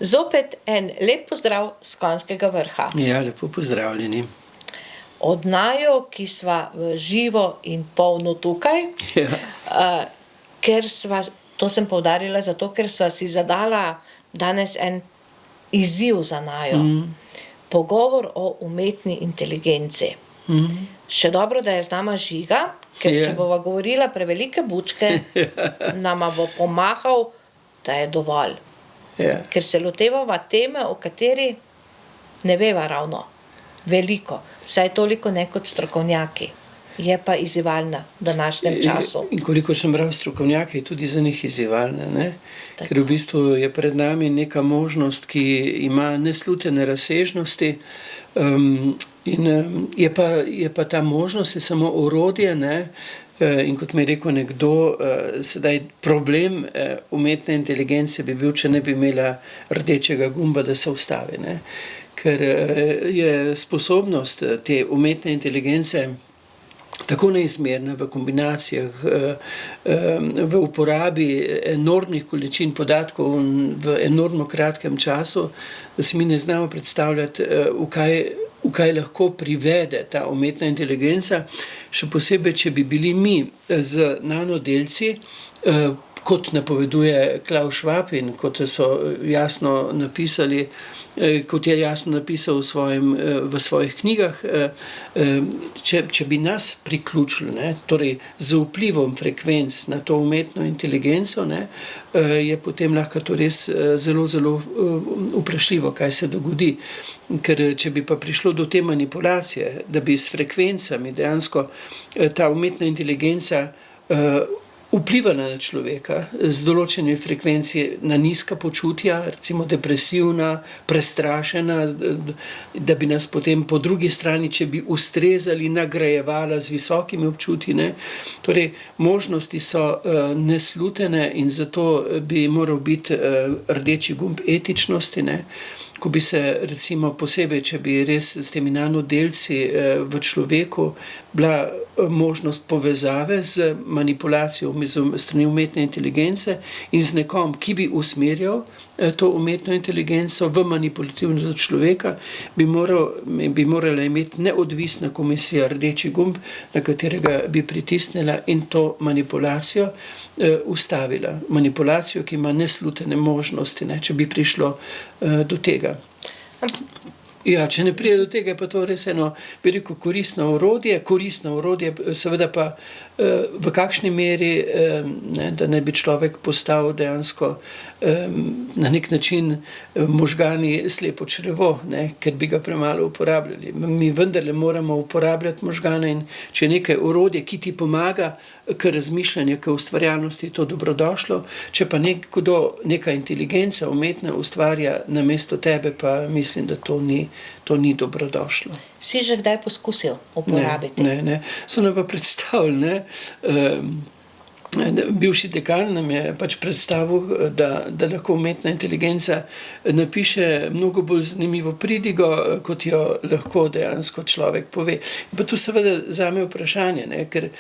Zopet en lep pozdrav z Konjskega vrha. Ja, lepo pozdravljeni. Od naju, ki sva v živo in polno tukaj, ker sva, to sem poudarila zato, ker sva si zadala danes en izziv za naju. Pogovor o umetni inteligenci. Še dobro, da je z nama Žiga, ker če bova govorila prevelike bučke, nama bo pomahal, da je dovolj. Ker se lotevava teme, o kateri ne veva ravno veliko, saj toliko ne kot strokovnjaki. Je pa izzivalna v današnjem času. In koliko sem bral strokovnjake, je tudi za njih izzivalna, ne? Ker v bistvu je pred nami neka možnost, ki ima neslutene razsežnosti, in je pa ta možnost je samo orodje, ne? In kot mi je rekel nekdo, sedaj problem umetne inteligence bi bil, če ne bi imela rdečega gumba, da se ustavi, ne? Ker je sposobnost te umetne inteligence tako neizmerna v kombinacijah, v uporabi enormnih količin podatkov v enormno kratkem času, da si mi ne znamo predstavljati, v kaj lahko privede ta umetna inteligenca, še posebej, če bi bili mi z nanodelci, kot napoveduje Klaus Schwab in kot so jasno napisali, kot je jasno napisal v svojih knjigah, če bi nas priključili, ne, torej z vplivom frekvenc na to umetno inteligenco, ne, je potem lahko to res zelo, zelo vprašljivo, kaj se dogodi. Ker če bi pa prišlo do te manipulacije, da bi s frekvencami dejansko ta umetna inteligenca vplivala na človeka z določenimi frekvenci na nizka počutja, recimo depresivna, prestrašena, da bi nas potem po drugi strani, če bi ustrezali, nagrajevala z visokimi občutji, ne. Torej, možnosti so neslutene in zato bi moral biti rdeči gumb etičnosti, ne. Ko bi se recimo posebej, če bi res s temi nanodelci v človeku bila možnost povezave z manipulacijo strani umetne inteligence in z nekom, ki bi usmerjal to umetno inteligenco v manipulativnost človeka, bi morala imeti neodvisna komisija rdeči gumb, na katerega bi pritisnila in to manipulacijo ustavila. Manipulacijo, ki ima neslutene možnosti, ne, če bi prišlo do tega. Ja, če ne pride do tega, je pa to res eno, bi rekel, koristno orodje, seveda pa v kakšni meri, ne, da ne bi človek postal dejansko na nek način možgani slepo črevo, ne, ker bi ga premalo uporabljali. Mi vendarle moramo uporabljati možgane in če je nekaj orodje, ki ti pomaga k razmišljanju, k ustvarjalnosti, je to dobrodošlo, če pa neka inteligenca umetna ustvarja namesto tebe, pa mislim, da to ni dobrodošlo. Si že kdaj poskusil uporabiti? Ne. So nam pa predstavili, ne, bivši dekan nam je pač predstavil, da lahko umetna inteligenca napiše mnogo bolj zanimivo pridigo, kot jo lahko dejansko človek pove. Pa tu seveda zame vprašanje, ne, ker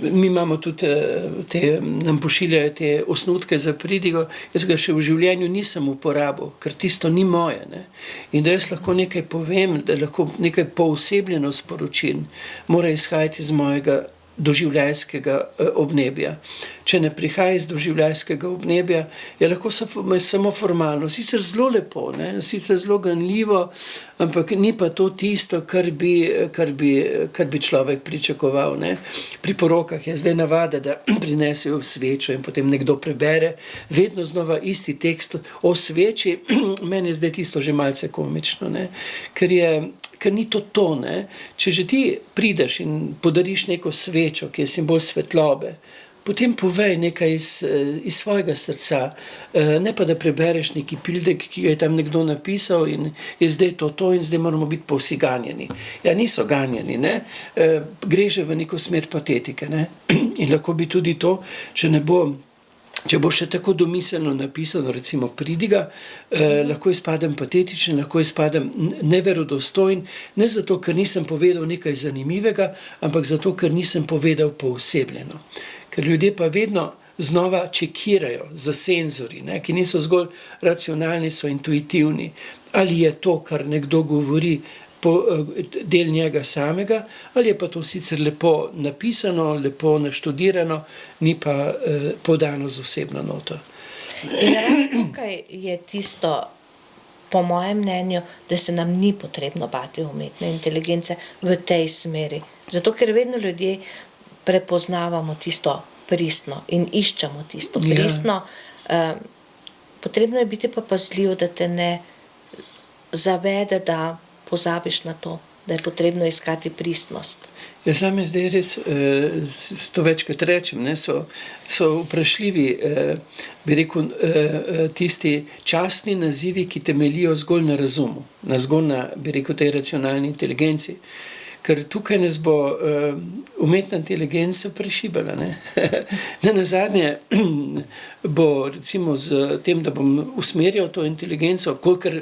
mi imamo tudi nam pošiljajo te osnutke za pridigo, jaz ga še v življenju nisem uporabil, ker tisto ni moje, ne. In da jaz lahko nekaj povem, da lahko nekaj poosebljeno sporočim, mora izhajati iz mojega doživljajskega obnebja. Če ne prihaja iz doživljajskega obnebja, je lahko samo formalno, sicer zelo lepo, ne, sicer zelo ganljivo, ampak ni pa to tisto, kar bi človek pričakoval, ne. Pri porokah je zdaj navada, da prinesejo svečo in potem nekdo prebere vedno znova isti tekst o sveči, meni je zdaj tisto že malce komično, ne, ker ni to, ne. Če že ti prideš in podariš neko svečo, ki je simbol svetlobe, potem povej nekaj iz svojega srca, ne pa da prebereš neki pildek, ki ga je tam nekdo napisal in je zdaj to in zdaj moramo biti pa vsi ganjeni. Ja, niso ganjeni, ne. Gre že v neko smer patetike, ne. In lahko bi tudi to, če bo še tako domiselno napisano, recimo pridiga, lahko izpadem patetičen, lahko izpadem neverodostojen, ne zato, ker nisem povedal nekaj zanimivega, ampak zato, ker nisem povedal poosebljeno. Ker ljudje pa vedno znova čekirajo za senzori, ne, ki niso zgolj racionalni, so intuitivni. Ali je to, kar nekdo govori, del njega samega, ali je pa to sicer lepo napisano, lepo naštudirano, ni pa podano z osebno noto. In ravno tukaj je tisto, po mojem mnenju, da se nam ni potrebno bati umetne inteligence v tej smeri. Zato, ker vedno ljudje prepoznavamo tisto pristno in iščemo tisto pristno. Potrebno je biti pa pazljiv, da te ne zavede, da pozabiš na to, da je potrebno iskati pristnost. Ja, same zdaj res, to večkrat rečem, ne, so vprašljivi, bi rekel, tisti častni nazivi, ki temeljijo zgolj na razumu, zgolj na, bi rekel, tej racionalni inteligenci. Ker tukaj nas bo umetna inteligenca prešibala. Ne nazadnje bo recimo z tem, da bom usmerjal to inteligenco, kolikor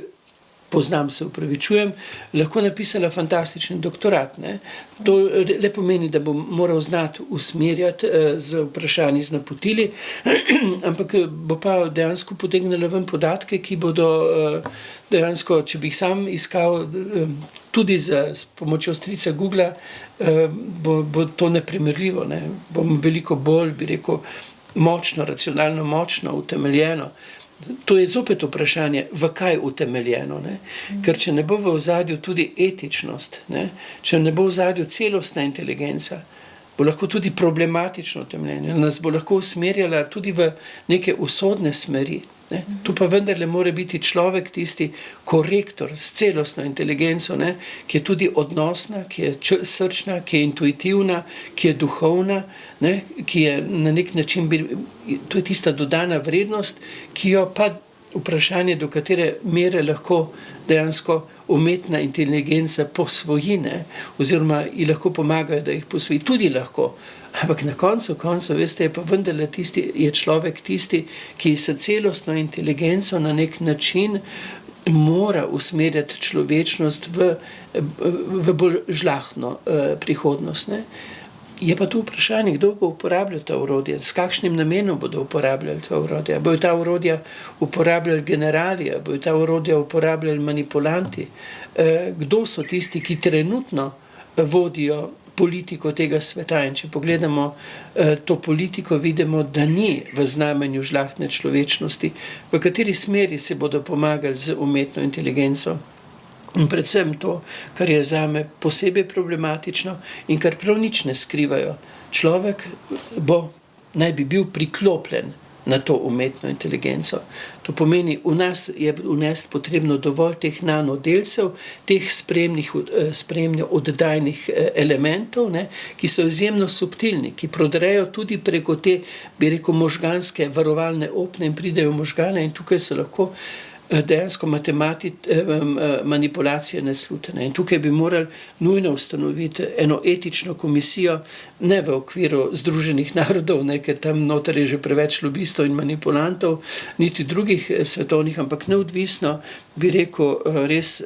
poznam, se upravičujem, lahko napisala fantastični doktorat. Ne? To le pomeni, da bom moral znati usmerjati z vprašanji, z napotili, ampak bo pa dejansko potegnila ven podatke, ki bodo dejansko, če bi jih sam iskal, tudi s pomočjo strica Googla, bo to neprimerljivo. Ne? Bom veliko bolj, bi rekel, močno, racionalno močno, utemeljeno. To je zopet vprašanje, v kaj utemeljeno. Ne? Ker če ne bo v ozadju tudi etičnost, ne? Če ne bo v ozadju celostna inteligenca, bo lahko tudi problematično utemeljeno. Nas bo lahko usmerjala tudi v neke usodne smeri. Ne? Tu pa vendarle mora biti človek tisti korektor s celostno inteligenco, ne? Ki je tudi odnosna, ki je srčna, ki je intuitivna, ki je duhovna, ne? Ki je na nek način, to je tista dodana vrednost, ki jo pa vprašanje, do katere mere lahko dejansko umetna inteligenca posvoji, ne? Oziroma ji lahko pomagajo, da jih posvoji. Tudi lahko. Ampak na koncu, veste, je pa vendarle je človek tisti, ki s celostno inteligenco na nek način mora usmerjati človečnost v bolj žlahtno prihodnost. Ne? Je pa tu vprašanje, kdo bo uporabljal ta orodja, s kakšnim namenom bodo uporabljali ta orodja. Bojo ta orodja uporabljali generali, bojo ta orodja uporabljali manipulanti. Kdo so tisti, ki trenutno vodijo politiko tega sveta? In če pogledamo to politiko, vidimo, da ni v znamenju žlahtne človečnosti, v kateri smeri se bodo pomagali z umetno inteligenco. In predvsem to, kar je zame posebej problematično in kar prav nič ne skrivajo. Človek naj bi bil priklopljen na to umetno inteligenco. To pomeni, v nas je vnesti potrebno dovolj teh nanodelcev, teh spremnih oddajnih elementov, ne, ki so izjemno subtilni, ki prodrejo tudi preko te, bi rekel, možganske varovalne opne in pridejo v možgane, in tukaj so lahko dejansko manipulacije neslutene. In tukaj bi morali nujno ustanoviti eno etično komisijo, ne v okviru Združenih narodov, ne, ker tam noter je že preveč lobistov in manipulantov, niti drugih svetovnih, ampak neodvisno, bi rekel, res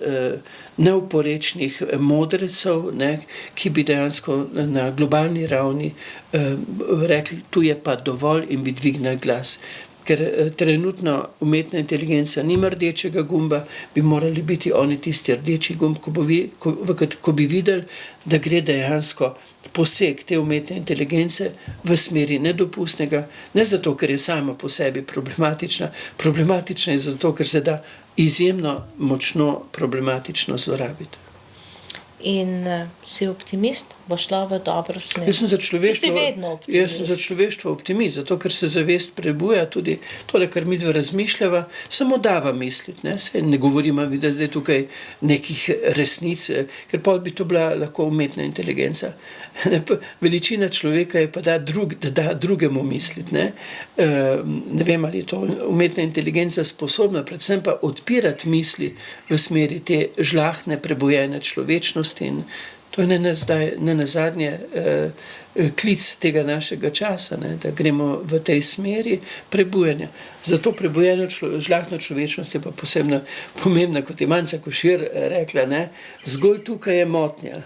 neoporečnih modrecev, ne, ki bi dejansko na globalni ravni rekli, tu je pa dovolj, in bi dvignili glas. Ker trenutno umetna inteligenca nima rdečega gumba, bi morali biti oni tisti rdeči gumb, ko bi videli, da gre dejansko poseg te umetne inteligence v smeri nedopustnega, ne zato, ker je sama po sebi problematična, problematična je zato, ker se da izjemno močno problematično zlorabiti. In si optimist, bo šlo v dobro smer. Jaz sem za človeštvo, si vedno optimist. Jaz sem za človeštvo optimist, zato ker se zavest prebuja, tudi tole, kar midva razmišljava, samo dava misliti. Ne govorimo, da zdaj tukaj nekih resnic, ker pol bi to bila lahko umetna inteligenca. Veličina človeka je pa da drugemu misliti. Ne vem, ali je to umetna inteligenca sposobna, predvsem pa odpirati misli v smeri te žlahtne, prebujene človečnosti, in to je ne nazadnje klic tega našega časa, ne, da gremo v tej smeri prebujanja. Zato prebujeno žlahtno človečnost je pa posebno pomembna, kot je Manca Košir rekla, ne, zgolj tukaj je motnja.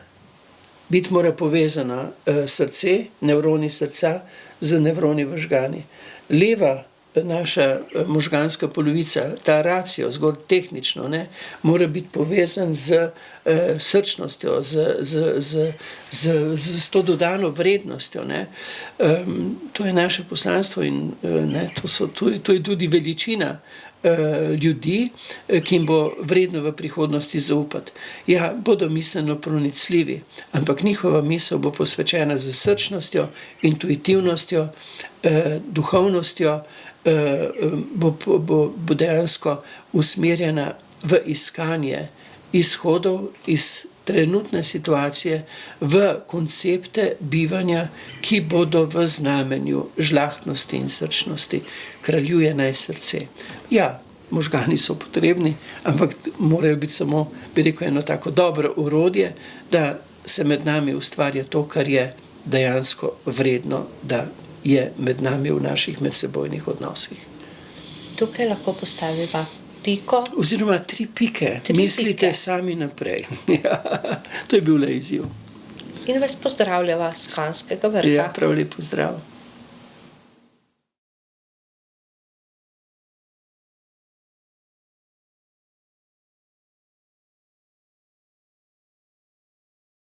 Biti mora povezano srce, nevroni srca z nevroni v žgani. leva naša možganska polovica, ta racio, zgolj tehnično, ne, mora biti povezan z srčnostjo, z to dodano vrednostjo. Ne. To je naše poslanstvo in ne, to je tudi veličina ljudi, ki jim bo vredno v prihodnosti zaupati. Ja, bodo miselno pronicljivi, ampak njihova misel bo posvečena z srčnostjo, intuitivnostjo, duhovnostjo, bo dejansko usmerjena v iskanje izhodov iz trenutne situacije, v koncepte bivanja, ki bodo v znamenju žlahtnosti in srčnosti. Kraljuje naj srce. Ja, možgani so potrebni, ampak morajo biti samo, bi rekel, eno tako dobro orodje, da se med nami ustvarja to, kar je dejansko vredno, da je med nami v naših medsebojnih odnosih. Tukaj lahko postaviva piko. Oziroma 3 pike. Mislite sami naprej. Ja, to je bil le izziv. In vas pozdravljava s Kranjskega Vrha. Ja, prav lep pozdrav.